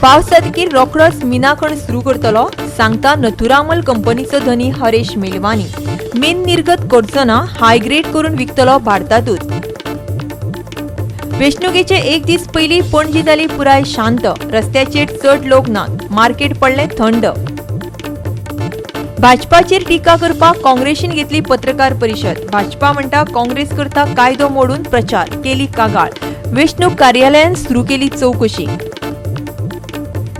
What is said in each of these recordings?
पावस जातकीर रोखडोच मिनाखण सुरू करतलो, सांगता नथुरामल कंपनीचो धनी हरेश मेलवानी. मीन निर्गत करचो ना, हायग्रेड करून विकतलो भारतातूच. वेंचणुकेचे एक दीस पयलीं पणजी जाली पुराय शांत. रस्त्याचेर चड लोक नात. मार्केट पडलें थंड. भाजपाचेर टिका करपाक काँग्रेसीन घेतली पत्रकार परिशद. भाजपा म्हणटा काँग्रेस करता कायदो मोडून प्रचार, केली कागाळ. वेंचणूक कार्यालयान सुरू केली चवकशी.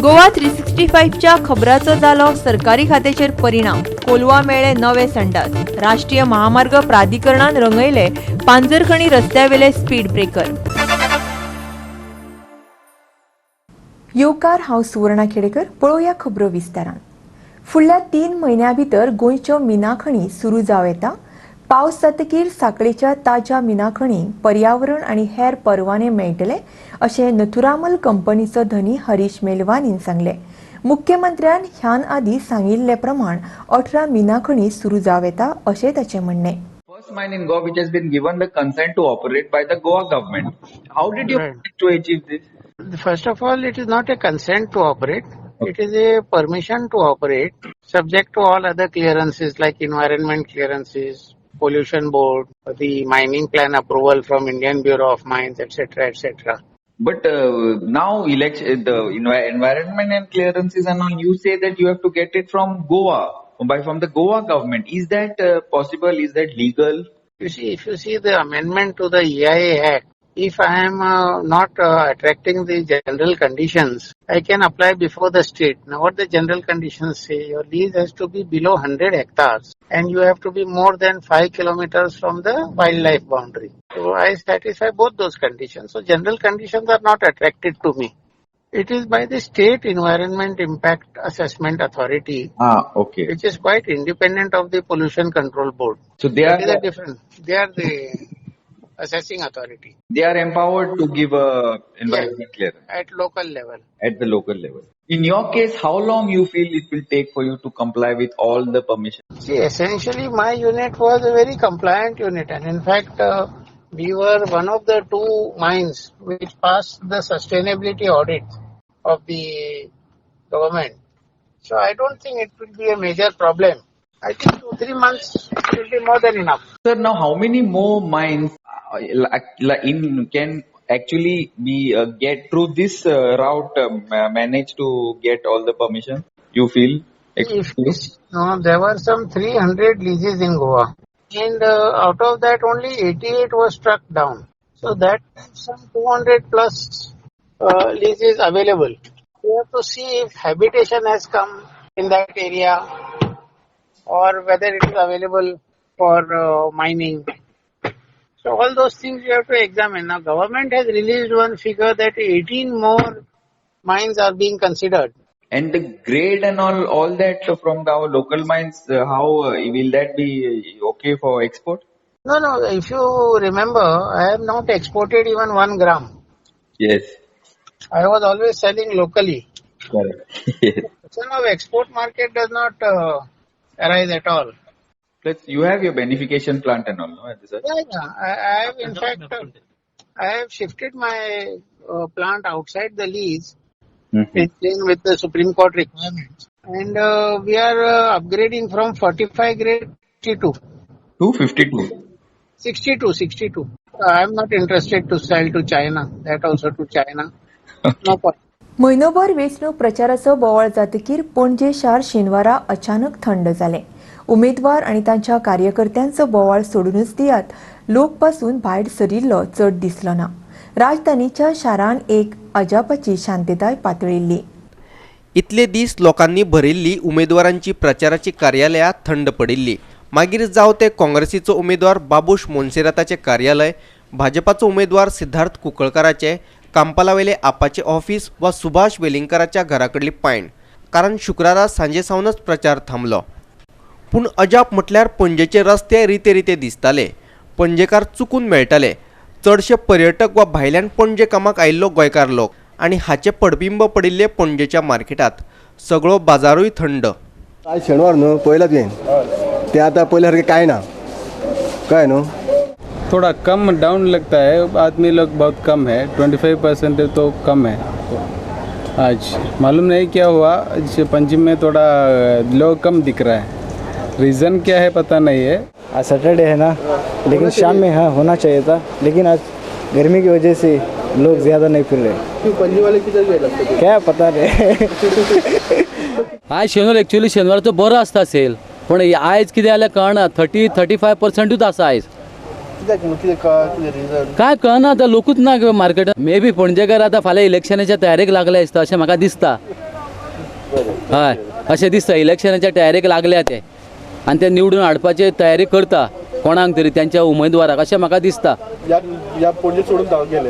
गोवा 365च्या खबराचो जालो सरकारी खात्याचेर परिणाम. कोलवा मेळ्ळे नवे संडास. राष्ट्रीय महामार्ग प्राधिकरणान रंगयले पांजरखणी रस्त्यावेले स्पीड ब्रेकर. येवकार, हांव सुवर्णा खेडेकर. पळोवया खबरो विस्तारान. फुडल्या 3 म्हयन्यां भितर गोंयच्यो मिनाखणी सुरू जावं येता. पावस जातकीर सांखळेच्या ताज्या मिनाखणींक पर्यावरण आनी हेर परवाने मेळटले अशें नथुरामल कंपनीचो धनी हरीश मेलवानीन सांगलें. मुख्यमंत्र्यान ह्यान आदीं सांगिल्ले प्रमाण 18 मिनाखणी सुरू जावं येता अशें ताचें म्हणणें. First mine in Goa which has been given the consent to operate by the Goa government. How did you manage to achieve this? First of all, it is not a consent to operate. Okay. It is a permission to operate, subject to all other clearances like environment clearances, pollution board, the mining plan approval from Indian Bureau of Mines, etc., etc. But now the environment and clearances and all, you say that you have to get it from Goa, from the Goa government. Is that possible? Is that legal? You see, if you see the amendment to the EIA Act, if I am not attracting the general conditions, I can apply before the state. Now what the general conditions say, your lease has to be below 100 hectares and you have to be more than 5 kilometers from the wildlife boundary. So I satisfy both those conditions. So general conditions are not attracted to me. It is by the State Environment Impact Assessment Authority, Okay. which is quite independent of the Pollution Control Board. So they That is are a different. They are the assessing authority empowered to give a environment clearance at local level. at the local level. In your case, how long you feel it will take for you to comply with all the permissions? See, essentially my unit was a very compliant unit, and in fact we were one of the 2 mines which passed the sustainability audit of the government. So I don't think it will be a major problem. I think 2-3 months will be more than enough. Sir, now how many more mines can actually be get through this route manage to get all the permission? You feel? There were some 300 leases in Goa, and out of that only 88 was struck down. So that some 200 plus leases available. We have to see if habitation has come in that area or whether it is available for mining. So all those things you have to examine. Now government has released one figure that 18 more mines are being considered. And the grade and all that from our local mines, how will that be okay for export? No. If you remember, I have not exported even 1 gram. Yes. I was always selling locally. Correct. So now export market does not arise at all. Plus, you have your beneficiation plant and all, no? Yeah. I have in fact, I have shifted my plant outside the lease, in with the Supreme Court requirements, and we are upgrading from 45 grade to 252. 62. I am not interested to sell to China. That also to China. No point. म्हयनोभर वेंचणूक प्रचाराचो बोवाळ जातकीर पणजे शार शेनवारा अचानक थंड जालें. उमेदवार आनी तांच्या कार्यकर्त्यांचो बोवाळ सोडूनच दियात, लोक पासून भायर सरिल्लो चड दिसलो ना. राजधानीच्या शारान एक अजापाची शांतताय पातळिल्ली. इतले दीस लोकांनी भरिल्ली उमेदवारांची प्रचाराची कार्यालयां थंड पडिल्ली. मागीर जावं ते काँग्रेसीचो उमेदवार बाबूश मोन्सेराताचें कार्यालय, भाजपाचो उमेदवार सिद्धार्थ कुंकळकाराचें, कांपालावेले आपाचें ऑफिस वा सुभाष वेलिंगकाराच्या घराकडली पायण. कारण शुक्रारा सांजे सावनच प्रचार थांबलो. पूण अजाप म्हटल्यार पणजेचे रस्ते रिते दिसताले. पणजेकार चुकून मेळटाले. चडशे पर्यटक वा भायल्यान पणजे कामाक आयिल्लो गोंयकार लोक आनी हाचे पडबिंब पडिल्ले पणजेच्या मार्केटात. सगळो बाजारूय थंड. आज शेनवार न्हू, पयला तुवें ते आतां पयल्या सारकें कांय ना, कळ्ळें न्हू. थोड़ा कम डाउन लगता है, आदमी लोग बहुत कम है, 25% तो कम है. आज मालूम नहीं क्या हुआ, आज पंजिम में थोड़ा लोग कम दिख रहा है, रीज़न क्या है पता नहीं है। आज सैटरडे है ना, लेकिन शाम में हाँ होना चाहिए था, लेकिन आज गर्मी की वजह से लोग ज़्यादा नहीं फिर रहे। क्यों पंजी वाले किती गेले? क्या पता नहीं। आज शेनवार एक्चुअली शेनवारचो बरो आसता सेल, पण आयज कितें जालें कळना, 30-35% आसा आयज. काय कळना आतां, लोकूच ना मार्केटात. मे बी पणजेकार आतां फाल्यां इलेक्शनाच्या तयारेक लागले आसता अशें म्हाका दिसता. हय अशें दिसता, इलेक्शनाच्या तयारेक लागल्या ते आनी ते निवडून हाडपाची तयारी करता कोणाक तरी त्यांच्या उमेदवाराक, अशें म्हाका दिसता. या पणजे सोडून धांव गेले.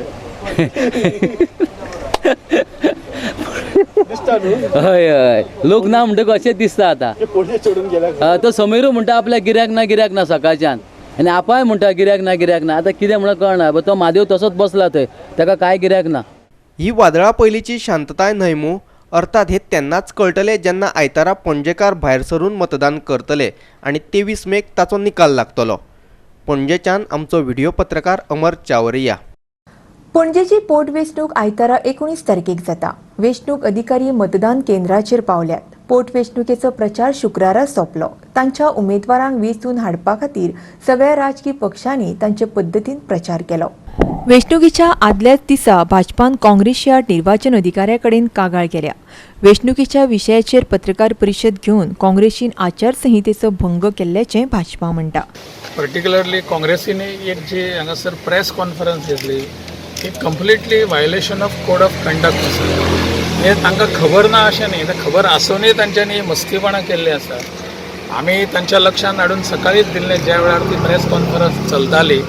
हय हय लोक ना म्हणटकच अशें दिसता आतां. पणजे सोडून गेला. तो समीरू म्हणटा आपल्या गिऱ्याक ना सकाळच्यान, आनी आपाय म्हणटा गिऱ्याक ना आतां कितें म्हणून कळना. तो म्हादेव तसोच बसला थंय, ताका काय गिऱ्याक ना. ही वादळा पयलींची शांतताय न्हयमू, अर्थात हे तेन्नाच कळटले जेन्ना आयतारा पणजेकार भायर सरून मतदान करतले आणि 23 मेक ताचो निकाल लागतलो. पणजेच्यान आमचो व्हिडिओ पत्रकार अमर चावरिया. पणजेची पोटवेंचणूक आयतारा 19 तारखेक जाता. वेंचणूक अधिकारी मतदान केंद्राचेर पावल्यात. पोटवेंचणुकेचो प्रचार शुक्रारा सोंपलो. तांच्या उमेदवारांक वेंचून हाडपा खातीर सगळ्या राजकीय पक्षांनी तांचे पद्दतीन प्रचार केलो. वेंचणुकीच्या आदल्याच दिसा भाजपान काँग्रेसच्या निर्वाचन अधिकाऱ्या कडेन कागाळ केल्या. वेंचणुकीच्या विशयाचेर पत्रकार परिशद घेवन काँग्रेसीन आचारसंहितेचो भंग केल्ल्याचें भाजपा म्हणटा. पर्टिक्युलरली काँग्रेसीन एक जी हांगासर प्रेस कॉन्फरन्स घेतली ही completely violation of code of conduct आसा. हे तांकां खबर ना अशें न्ही, खबर आसूनय तांच्यांनी मस्तीपणां केल्ली आसा. आमी तांच्या लक्षांत हाडून सकाळीच दिल्लें, ज्या वेळार ती प्रेस कॉन्फरन्स चलताली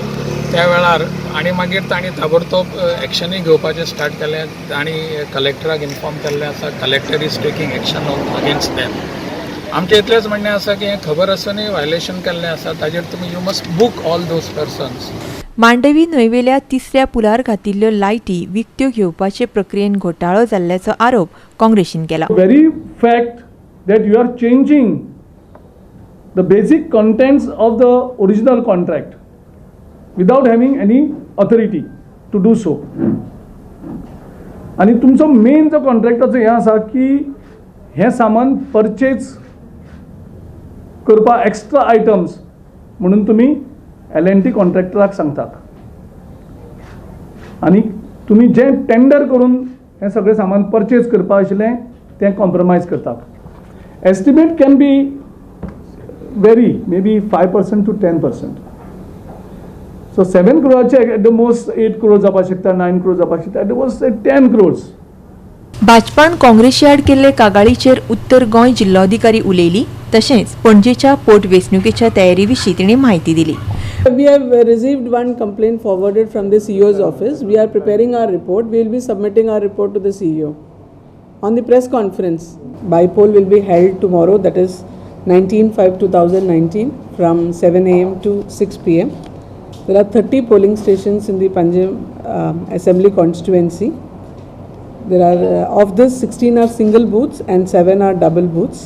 त्या वेळार, आनी मागीर तांणी ताबडतोब एक्शनूय घेवपाचें स्टार्ट केलें आनी कलेक्टराक इन्फॉर्म केल्लें आसा. Collector is taking action against them. आमचें इतलेंच म्हणणें आसा की हें खबर आसूनय वायोलेशन केल्लें आसा, ताजेर तुमी you must book all those persons. Mandovi न्हंयवेल्या तिसऱ्या पुलार घातिल्ल्यो लायटी विकत्यो घेवपाचे प्रक्रियेन घोटाळो जाल्ल्याचो आरोप काँग्रेसीन केला. very fact that you are changing the basic contents of the original contract without having any authority to do so. आणि तुमचो मेन जो कॉन्ट्रॅक्टाचो हें आसा की हें सामान परचेज करपा एक्स्ट्रा आयटम्स म्हणून तुमी L&T कॉन्ट्रॅक्टराक सांगतात आनी तुमी जें टेंडर करून हें सगळें सामान परचेज करपा आशिल्लें तें कॉम्प्रमायज करतात. Estimate can be very may be 5% to 10%. So 7 crores at the most 8 crores जावपाक शकता, 9 crores जावपाक शकता, एट द मोस्ट 10 crores. भाजपान काँग्रेसी आड केल्ले कागाळीचेर उत्तर गोंय जिल्लोधिकारी उलयली. तशेंच पणजेच्या पोटवेंचणुकेच्या तयारी विशीं तिणें म्हायती दिली. We have received one complaint forwarded from the CEO's office. We are preparing our report. We will be submitting our report to the CEO. On the press conference, bypoll will be held tomorrow, that is 19/5/2019 from 7 a.m. to 6 p.m. There are 30 polling stations in the Panjim Assembly constituency. There are of this 16 are single booths and 7 are double booths.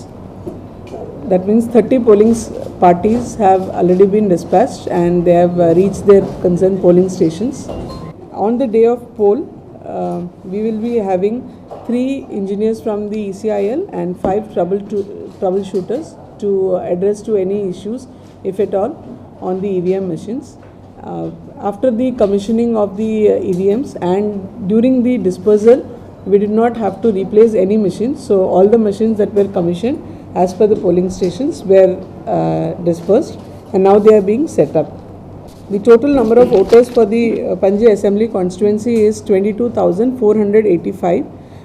That means 30 polling parties have already been dispatched and they have reached their concerned polling stations. On the day of poll, we will be having 3 engineers from the ECIL and 5 troubleshooters to address to any issues, if at all, on the EVM machines. After the commissioning of the EVMs and during the dispersal, we did not have to replace any machines. So all the machines that were commissioned as per the polling stations were dispersed and now they are being set up. The total number of voters for the Panjim Assembly constituency is 22,485,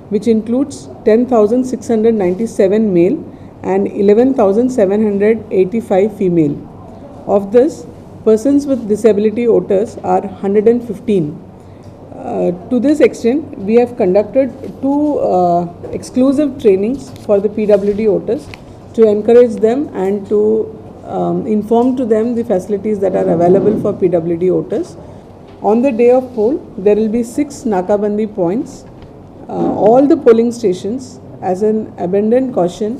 which includes 10,697 male and 11,785 female. Of this, persons with disability voters are 115. To this extent, we have conducted 2 exclusive trainings for the PWD voters to encourage them and to inform to them the facilities that are available for PWD voters. On the day of poll, there will be 6 Nakabandi points. All the polling stations, as an abundant caution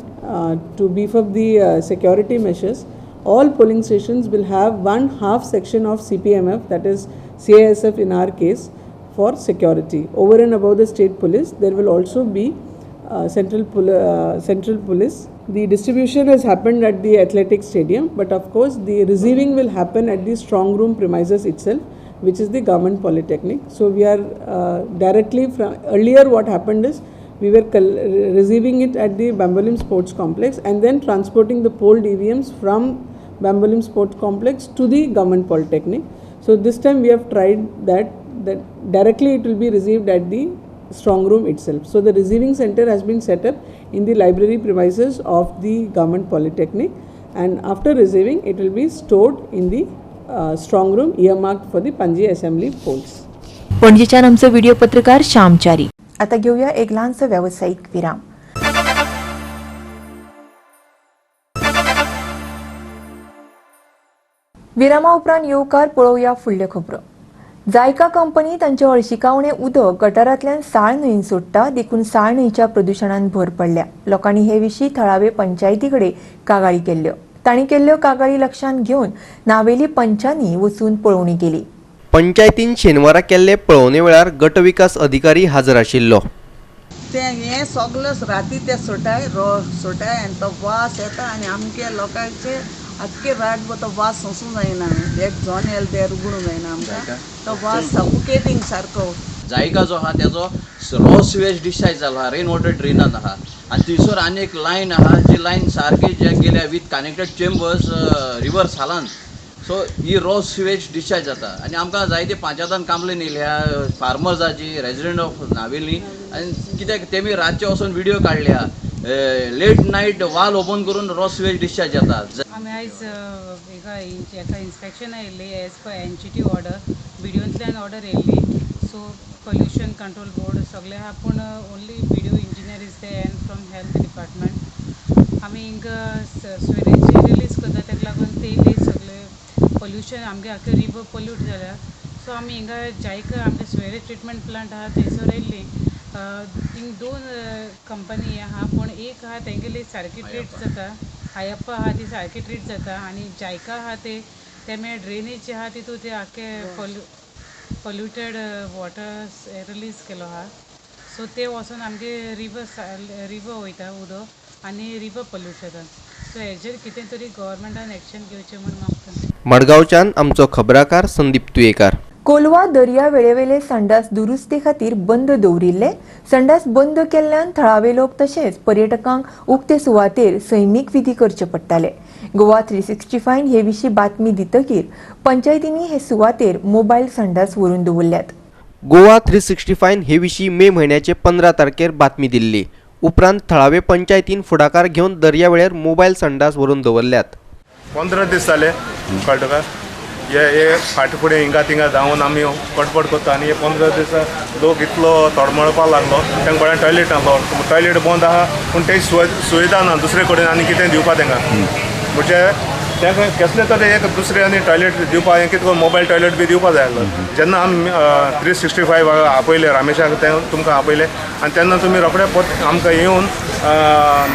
to beef up the security measures, all polling stations will have one half section of CPMF, that is CISF in our case, for security. Over and above the state police, there will also be central police. The distribution has happened at the athletic stadium, but of course the receiving will happen at the strong room premises itself, which is the government polytechnic. So we are directly from earlier what happened is we were receiving it at the Bambolim Sports Complex and then transporting the polled EVMs from Bambolim Sports Complex to the government polytechnic. So this time we have tried that directly it will be received at the strong room itself. So the receiving center has been set up in the library premises of the government polytechnic, and after receiving it will be stored in the strong room earmarked for the Panji assembly polls. पणजीच्यान आमचो video पत्रकार श्यामचारी. आता घेऊया एक लहानसं व्यावसायिक विराम. विरामा उपरांत येवकार पळोवया फुडल्यो खबरो. जायका कंपनी तांचे हळशिकावणे उदक गटारांतल्यान साळ न्हंयेत सोडटा, देखून साळ न्हंयच्या प्रदुशणान भर पडल्या. लोकांनी हे विशीं थळावे पंचायती कडेन कागाळी केल्ल्यो. तांणी केल्ल्यो कागाळी लक्षांत घेवन नावेली पंचांनी वचून पळोवणी केली. पंचायतीन शेनवारा केल्ले पळोवणे वेळार गट विकास अधिकारी हाजर आशिल्लो. ते हे सगळं राती ते सोटाय आनी तो वास येता आनी आमच्या लोकांचे आख्खे रातभर तो वास सोसूंक जायना. एक जण येयला ते रुगडूंक जायना आमकां. तो वास सफोकेटींग सारको. जायका जो आहा त्याचो रॉ सिवेज डिस्चार्ज जालो आहा, रेन वॉटर ड्रेनान आहा, आनी थंयसर आनी एक लायन आहा जी लायन सारकी जे गेल्या विथ कनेक्टेड चेंबर्स रिवर सालान. सो ही रॉ सिवेज डिस्चार्ज जाता आनी आमकां जायते पंचायतान कंप्लेन येयल्या फार्मर्साची, रेजिडेंट ऑफ नावेली, आनी कित्याक तेमी रातचे वचून व्हिडिओ काडल्या. लेट नायट वाल ओपन करून रॉ सिवेज डिस्चार्ज जाता. आमी आयज एका इन्स्पेक्शन येयल्ली एज पर एनजीटी ऑर्डर, बिडिओंतल्यान ऑर्डर येयल्ली. सो पोल्युशन कंट्रोल बोर्ड सगळे आहा, पूण ओन्ली बिडिओ इंजिनियर इज ते एंड फ्रॉम हेल्थ डिपार्टमेंट. आमी हिंगा स्वेरेज रिलीज करता, ताका लागून ते सगळे पोल्युशन आमगे आख्खे रिवर पोल्यूट जाल्या. सो आमी हिंगा जायका आमगे स्वेरेज ट्रिटमेंट प्लांट आहा थंयसर येयल्ली. थिंग दोन कंपनी आहा, पूण एक आहा तेंगेली सारकी ट्रीट जाता, हायप्पा आहा ती सारकी ट्रीट जाता, आनी जायका आहा ते मागीर ड्रेनेज आहा तितून ते आख्खे पोल्युटेड वॉटर रिलीज केलो आहा. सो ते वचून आमगे रिवर वयता उदक आनी रिवर पोल्यूट जाता. सो हेजेर कितें तरी गव्हर्मेंटान एक्शन घेवचें म्हणून मागता. मडगांवच्यान आमचो खबराकार संदीप तुयेकार. कोलवा दर्या वेळेवेले संडास दुरुस्ती खातीर बंद दवरिल्ले. संडास बंद केल्ल्यान थळावे लोक तशेंच पर्यटकांक उक्ते सुवातेर सैमीक विधी करचे पडटाले. गोवा 365 हे विशीं बातमी दितकीर पंचायतींनी हे सुवातेर मोबायल संडास व्हरून दवरल्यात. गोवा 365 हे विशीं मे म्हयन्याचे 15 तारखेर बातमी दिल्ली. उपरांत थळावे पंचायतीन फुडाकार घेवन दर्यावेळेर मोबायल संडास व्हरून दवरल्यात. 15 दीस जाले कळटा का. हे फाटी फुडें हिंगा तिंगा धांवन आमी पटपट करता आनी हे 15 दीस लोक इतलो तडमळपाक लागलो. तांकां कोणा टॉयलेट आहलो, टॉयलेट बंद आहा पूण ते सुविधा ना दुसरे कडेन आनी कितें दिवपा तांकां. म्हणजे तांकां कसले तरी एक दुसरे आनी टॉयलेट दिवपा हें कितें करून मोबायल टॉयलेट बी दिवपा जाय आसलो. जेन्ना आमी 365 आपयले रामेशाक तुमकां आपयले आनी तेन्ना तुमी रोखडे आमकां येवन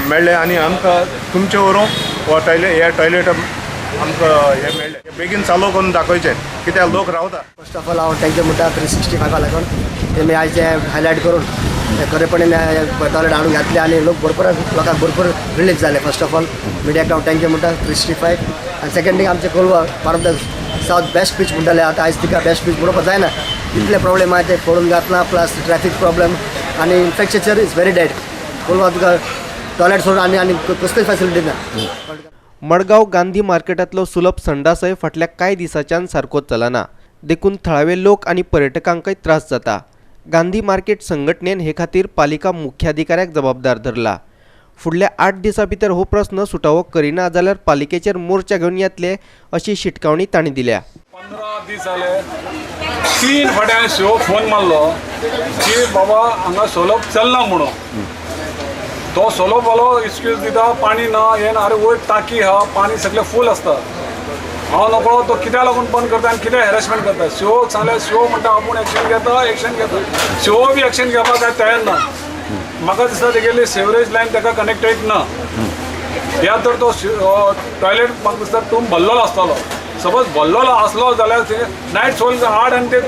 मेळ्ळे आनी आमकां तुमचे व्हरून हो टॉयलेट आमकां हें मेळ्ळें. बेगीन चालू करून दाखोवचें कित्याक लोक रावता. फर्स्ट ऑफ ऑल हांव थँक्यू म्हणटा 365 लागून तेमी आयज ते हायलायट करून खरेपणी टॉयलेट हाडून घातले आनी लोक लोकांक भरपूर रिलीफ जाले. फर्स्ट ऑफ ऑल मिडियाक हांव थँक्यू म्हणटा 365. आनी सेकंड थींग आमचे Kolwa one of the south best beach म्हणटाले. आतां आयज तिका बेस्ट बीच म्हणूंक जायना, इतले प्रॉब्लेम आहा ते पडून घातला, प्लस ट्रॅफीक प्रॉब्लेम आनी infrastructure is very dead. Kolwa Tuka toilet सोडून आनी कसलीच फॅसिलिटी ना. मडगांव गांधी मार्केटांतलो सुलभ संडासय फाटल्या कांय दिसांच्यान सारकोच चलना, देखून थळावे लोक आनी पर्यटकांकय त्रास जाता. गांधी मार्केट संघटनेन हे खातीर पालिका मुख्याधिकाऱ्याक जबाबदार धरला. फुडल्या 8 दिसां भितर हो प्रस्न सुटावो करिना जाल्यार पालिकेचेर मोर्चा घेवन येतले अशी शिटकावणी तांणी दिल्या. 15 दीस जाले 3 फावटी हांवें शिवो फोन मारलो की बाबा हांगा सोलप चलना म्हणून. तो सोलप वालो एक्सक्यूज दिता पाणी ना हे ना. अरे वयर टाकी आहा, पाणी सगळें फूल आसता. हांव नकळो तो कित्याक लागून बंद करता आनी कितें हॅरेसमेंट करता. शिवोक सांगल्यार शिवो म्हणटा आपूण एक्शन घेता. शिवो बी एक्शन घेवपाक काय तयार ना. म्हाका दिसता तेगेली सेवरेज लायन ताका कनेक्टेड ना. ह्या तर तो टॉयलेट म्हाका दिसता टूम भरलेलो आसतलो. सपोज भरलेलो असलो जाल्यार नायट सोल हाड आनी ते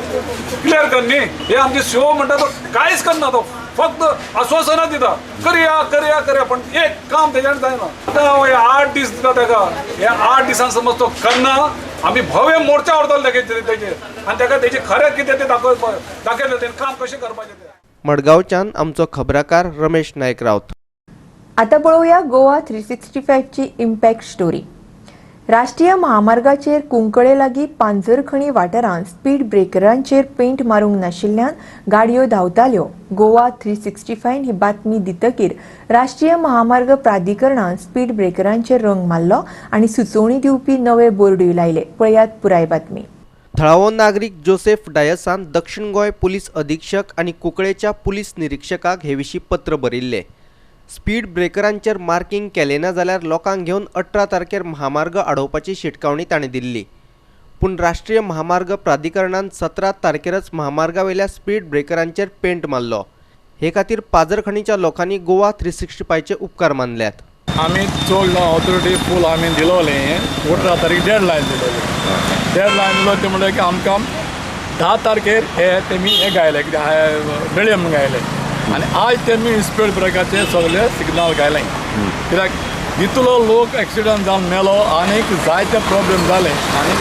क्लियर कर न्ही. हे आमचे सीओ म्हणटा तो कांयच करना, तो फक्त आश्वासनां दिता करया करया करया, पण एक काम तेच्यान जायना. आतां हे 8 दीस दिता ताका, हे 8 दिसान समज तो करना, आमी भव्य मोर्चा व्हरतले तेजेर आनी ताका तेजें खरें कितें तें दाखयतले तें काम कशें करपाचें तें. मडगांवच्यान आमचो खबराकार रमेश नायक रावत. आता पळोवया गोवा 365 ची इम्पॅक्ट स्टोरी. राष्ट्रीय महामार्गाचेर कुंकळे लागीं पांजरखणी वाठारांत स्पीड ब्रेकरांचेर पेंट मारूंक नाशिल्ल्यान गाडयो धांवताल्यो. गोवा 365 ही बातमी दितकीर राष्ट्रीय महामार्ग प्राधिकरणान स्पीड ब्रेकरांचेर रंग मारलो आनी सुचोवणी दिवपी नवे बोर्डूय लायले. पळयात पुराय बातमी. थळावो नागरीक जोसेफ डायसान दक्षिण गोंय पुलीस अधीक्षक आनी कुंकळेच्या पुलीस निरीक्षकाक हे विशीं पत्र बरयल्लें. स्पीड ब्रेकरांचेर मार्किंग केलें ना जाल्यार लोकांक घेवन 18 तारखेर महामार्ग आडोवपाची शिटकावणी ताणें दिल्ली. पूण राष्ट्रीय महामार्ग प्राधिकरणान 17 तारखेरच महामार्गावेल्या स्पीड ब्रेकरांचेर पेंट मारलो. हे खातीर पाजरखणीच्या लोकांनी गोवा 365चे उपकार मानल्यात. आमी चड ऑथॉरिटी फूल आमी दिलोलें 18 तारीख डेडलायन दिलोली. डेडलायन दिलो ते म्हणलें की आमकां 10 तारखेर तेमी हे गायले बेळये म्हणून गायले आनी आज तेमी स्पीड ब्रेकाचे सगळे सिग्नल गायले. कित्याक इतलो लोक एक्सिडंट जावन मेलो आनीक जायते प्रॉब्लेम जाले आनी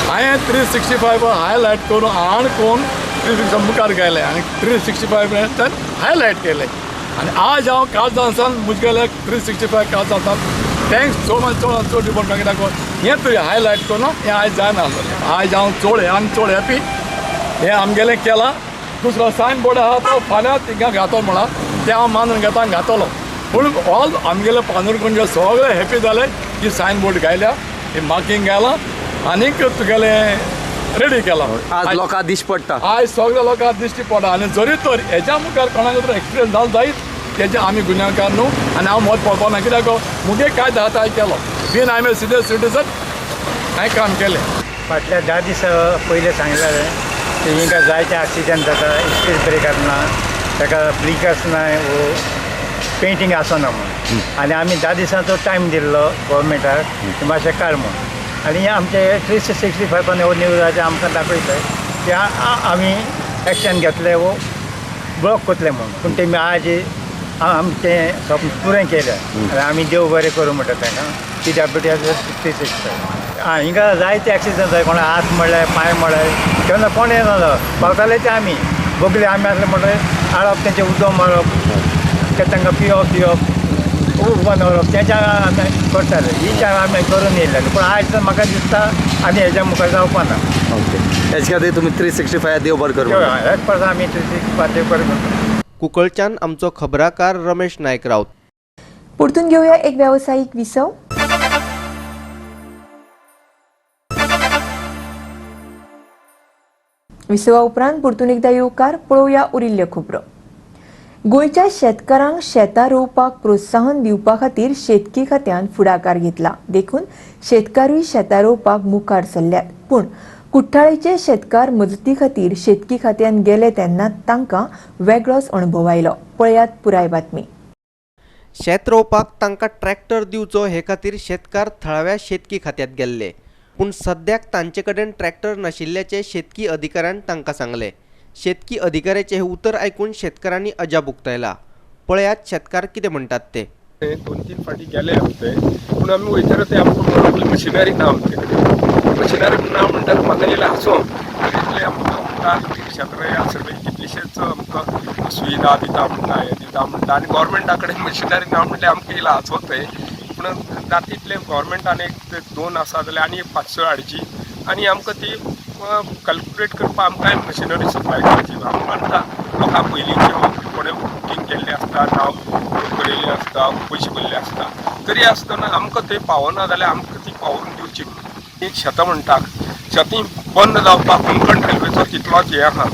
हांवें 365 हायलायट करून कोण 365 मुखार गायले आनी 365 हायलायट केले. आनी आज हांव काळजांसान मुजगेले 365 काळजांसान थँक्स चड डिपार्टमेंट कित्याक हें तुवें हायलायट करून हें आयज जायना. आयज हांव चड हॅपी हें आमगेलें केलां. दुसरो सायन बोर्ड आहा तो फाल्यां थिंगा घातो म्हणा ते हांव मानून घेता घातलो. पूण ऑल आमगेले पांदरखणचे सगळे हॅपी जाले की सायन बोर्ड गायल्या, हे मार्किंग घायलां आनीक तुगेले रेडी केला. आज लोकांक दिश्टी पडटा, आयज सगळ्या लोकांक दिश्टी पडटा. आनी जरी तर हेच्या मुखार कोणाक तर एक्सिडेंट जालो जायत तेजे आमी गुन्यांवकार न्हू आनी हांव मत पळोवपा ना. कित्याक मुगे कायदो आतां हांवें केलो बीन I am a senior citizen हांवें काम केलें. फाटल्या 10 दीस पयलीं सांगलें की हिंगा जायते एक्सिडेंट जाता, स्पीड ब्रेकर ना, ताका ब्लिकर्स नाय, वो पेंटींग आसना म्हणून. आनी आमी 10 दिसांचो टायम दिल्लो गव्हर्मेंटाक मातशें काड म्हणून. आनी आमचे 365 हो न्यूजाचे आमकां दाखयले की आमी एक्शन घेतले वो ब्लॉक करतले म्हणून. पूण तेमी आज आमचें स्वप्न पुरें केलें आनी आमी देव बरें करूं म्हणटा तांकां. PWD 365 हिंगा जायते एक्सिडंट जाय, कोणा हात मोडले, पांय मोडले, केन्ना कोण येना पावताले ते आमी बोगले आमी आसले म्हणटलें हाडप तेंचें उदक मारप, ते तांकां पिवप उबन व्हरप तेच्या आमी करताले. ही टायम आमी करून येयले. पूण आयज म्हाका दिसता आमी हेज्या मुखार जावपा ना. ओके, हेच्या खातीर तुमी 365 देव बरें करूं. हेच परस आमी 365 देव बरें करता. कुंकळच्यान आमचो खबराकार रमेश नायक रावत. परतून घेवया एक व्यावसायिक विसव. विसवा उपरांत परतून एकदा येवकार पळोवया उरिल्ल्यो खबरो. गोंयच्या शेतकारांक शेतां रोवपाक प्रोत्साहन दिवपा खातीर शेतकी खात्यान फुडाकार घेतला. देखून शेतकारूय शेतां रोवपाक मुखार सरल्यात. पूण कुट्टाळेचे शेतकार मजती खातीर शेतकी खात्यान गेले तेन्ना तांकां वेगळोच अणभव आयलो. पळयात पुराय बातमी. शेत रोवपाक तांकां ट्रॅक्टर दिवचो हे खातीर शेतकार थळाव्या शेतकी खात्यांत गेल्ले. पूण सद्याक तांचे कडेन ट्रॅक्टर नाशिल्ल्याचे शेतकी अधिकाऱ्यान तांकां सांगले. शेतकी अधिकाऱ्याचे हे उतर आयकून शेतकारांनी अजाप उक्तायला. पळयात शेतकार कितें म्हणटात ते. 2-3 फाटी गेले आमचे, पूण आमी वयतना ते आमकां मशिनरी ना आमचे कडेन. मशिनरी ना म्हणटात म्हाका येयलें हांसूंक. इतले आमकां म्हणटा शेतकार सगळे कितलेशेच आमकां सुविधा दिता म्हणटा, हें दिता म्हणटा आनी गोवोरमेंटा कडेन मशिनरी ना म्हणल्यार आमकां येयलां हांसोंक ते. पूण जातले गोवोरमेंटान एक 2 आसा जाल्यार आनी 500 हाडची आनी आमकां ती कॅल्क्युलेट करपाक आमकां मशिनरी सप्लाय करची. आमी म्हणटा लोकां पयलींच्यो कोणें बुकींग केल्लें आसता, नांव बरयल्लें आसता, पयशे भरले आसता, तरी आसतना आमकां थंय पावना जाल्यार आमकां ती पावोवन दिवची. एक शेतां म्हणटा शेती बंद जावपाक कोंकण रेल्वेचो तितलोच हें आहा.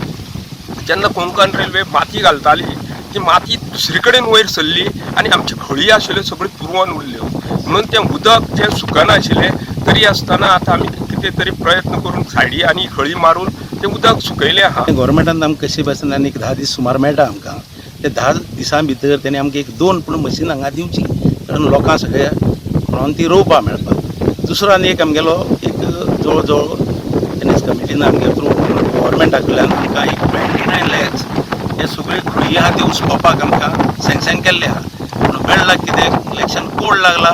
जेन्ना कोंकण रेल्वे माती घालताली ती माती दुसरे कडेन वयर सरली आनी आमची खळी आशिल्ल्यो सगळ्यो पुरवून उरल्यो. म्हणून तें उदक जें सुकनाशिल्लें तरी आसतना आतां आमी कितें तरी प्रयत्न करून सायडी आनी खळी मारून तें उदक सुकयलें आहा. गोवोरमेंटान आमकां कशी भाशेन आनीक 10 दीस सुमार मेळटा आमकां. ते 10 दिसां भितर तेणी आमकां 1-2 पूण मशीन हांगा दिवची, कारण लोकांक सगळ्या ती रोवपा मेळपाक. दुसरो आनी एक आमगेलो एक जवळ जवळ एनएस कमिटीन आमगे थ्रू गव्हर्मेंटा कडल्यान आमकां एक 29 लॅक्स हे सगळे खंयी आहा ते उसकोवपाक आमकां सँक्शन केल्ले आहा. पूण वेळ कितें इलेक्शन कोड लागला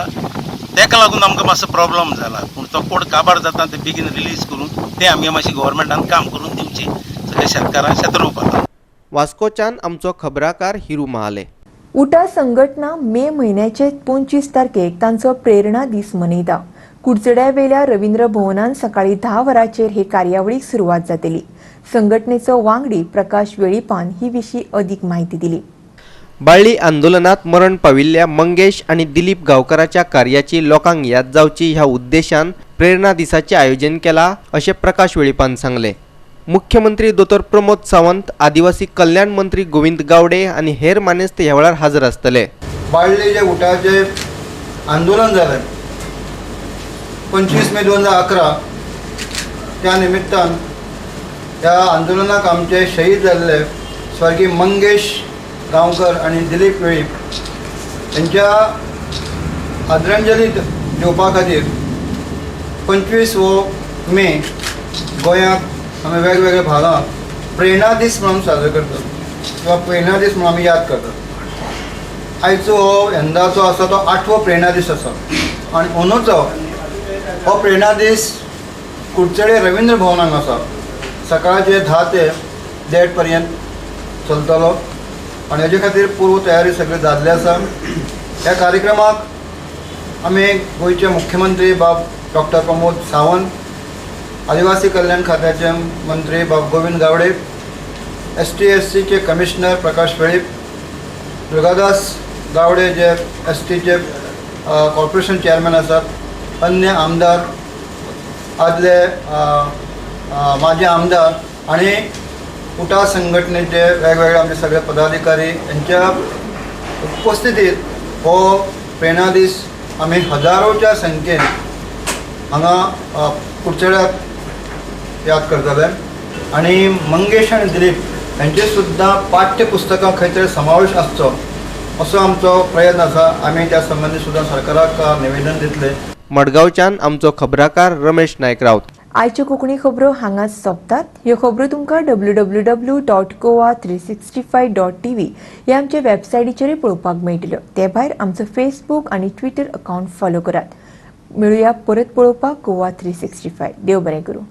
तेका लागून आमकां मातसो प्रॉब्लम जाला. पूण तो कोड काबार जाता ते बेगीन रिलीज करून ते आमगे मातशी गव्हर्मेंटान काम करून दिवची सगळ्या शेतकारांक शेत रोवपाक. वास्कोच्यान आमचो खबराकार हिरू महाले. उटा संघटना मे म्हयन्याचे 25 तारखेक तांचो प्रेरणा दीस मनयता. कुडचड्या वेल्या रवींद्र भवनान सकाळी 10 वरांचेर हे कार्यावळीक सुरवात जातली. संघटनेचो वांगडी प्रकाश वेळीपान ही विशीं अदीक माहिती दिली. बाळ्ळी आंदोलनात मरण पाविल्ल्या मंगेश आणि दिलीप गांवकराच्या कार्याची लोकांक याद जावची ह्या उद्देशान प्रेरणा दिसाचे आयोजन केला अशें प्रकाश वेळीपान सांगले. मुख्यमंत्री दोतोर प्रमोद सावंत, आदिवासी कल्याण मंत्री गोविंद गावडे आणि हेर मानेस्त ह्या वेळार हाजर आसतले. बाळ्ळी जे उठाचे आंदोलन जालें 25 मे 2011 त्या निमित्तान त्या आंदोलनाक आमचे शहीद जाल्ले स्वर्गीय मंगेश गांवकर आणि दिलीप वेळीप यांच्या आदरांजली दिवपा खातीर 25 मे गोंयांत आमी वेगवेगळ्या भागांत प्रेरणा दीस म्हणून साजरो करतात किंवा प्रेरणा दीस म्हणून आमी याद करतात. आयचो हो यंदाचो आसा तो 8वो प्रेरणा दीस आसा आनी अंदूचो हो प्रेरणा दीस कुडचडे रवींद्र भवनाक आसा. सकाळचे 10 ते 1:30 पर्यंत चलतलो आनी हेजे खातीर पूर्व तयारी सगळी जाल्ली आसा. ह्या कार्यक्रमाक आमी गोंयचे मुख्यमंत्री बाब डॉक्टर प्रमोद सावंत, आदिवासी कल्याण खात्याचे मंत्री बाब गोविंद गावडे, ST/SCचे कमिशनर प्रकाश वेळीप, दुर्गादास गावडे जे STचे कॉर्पोरेशन चेअरमॅन आसात, अन्य आमदार, आदले माजी आमदार आणि उटा संघटनेचे वेगवेगळे आमचे सगळे पदाधिकारी यांच्या उपस्थितीत हो प्रेरणा दीस आम्ही हजारोच्या संख्येन हांगा कुडचड्यात याद करतले. आणि मंगेश आणि दिलीप यांचे सुद्धा पाठ्यपुस्तकां खंय तरी समावेश आसचो असो आमचो प्रयत्न आसा. आमी त्या संबंधी सुद्धा सरकाराक निवेदन दितले. मडगांवच्यान आमचो खबराकार रमेश नायक रावत. आयच्यो कोंकणी खबरो हांगाच सोंपतात. ह्यो खबरो तुमकां www.goa365.tv ह्या आमचे वेबसायटीचेर पळोवपाक मेळटल्यो. ते भायर आमचो फेसबूक आनी ट्विटर अकावंट फॉलो करात. मेळुया परत पळोवपाक गोवा 365. देव बरें करूं.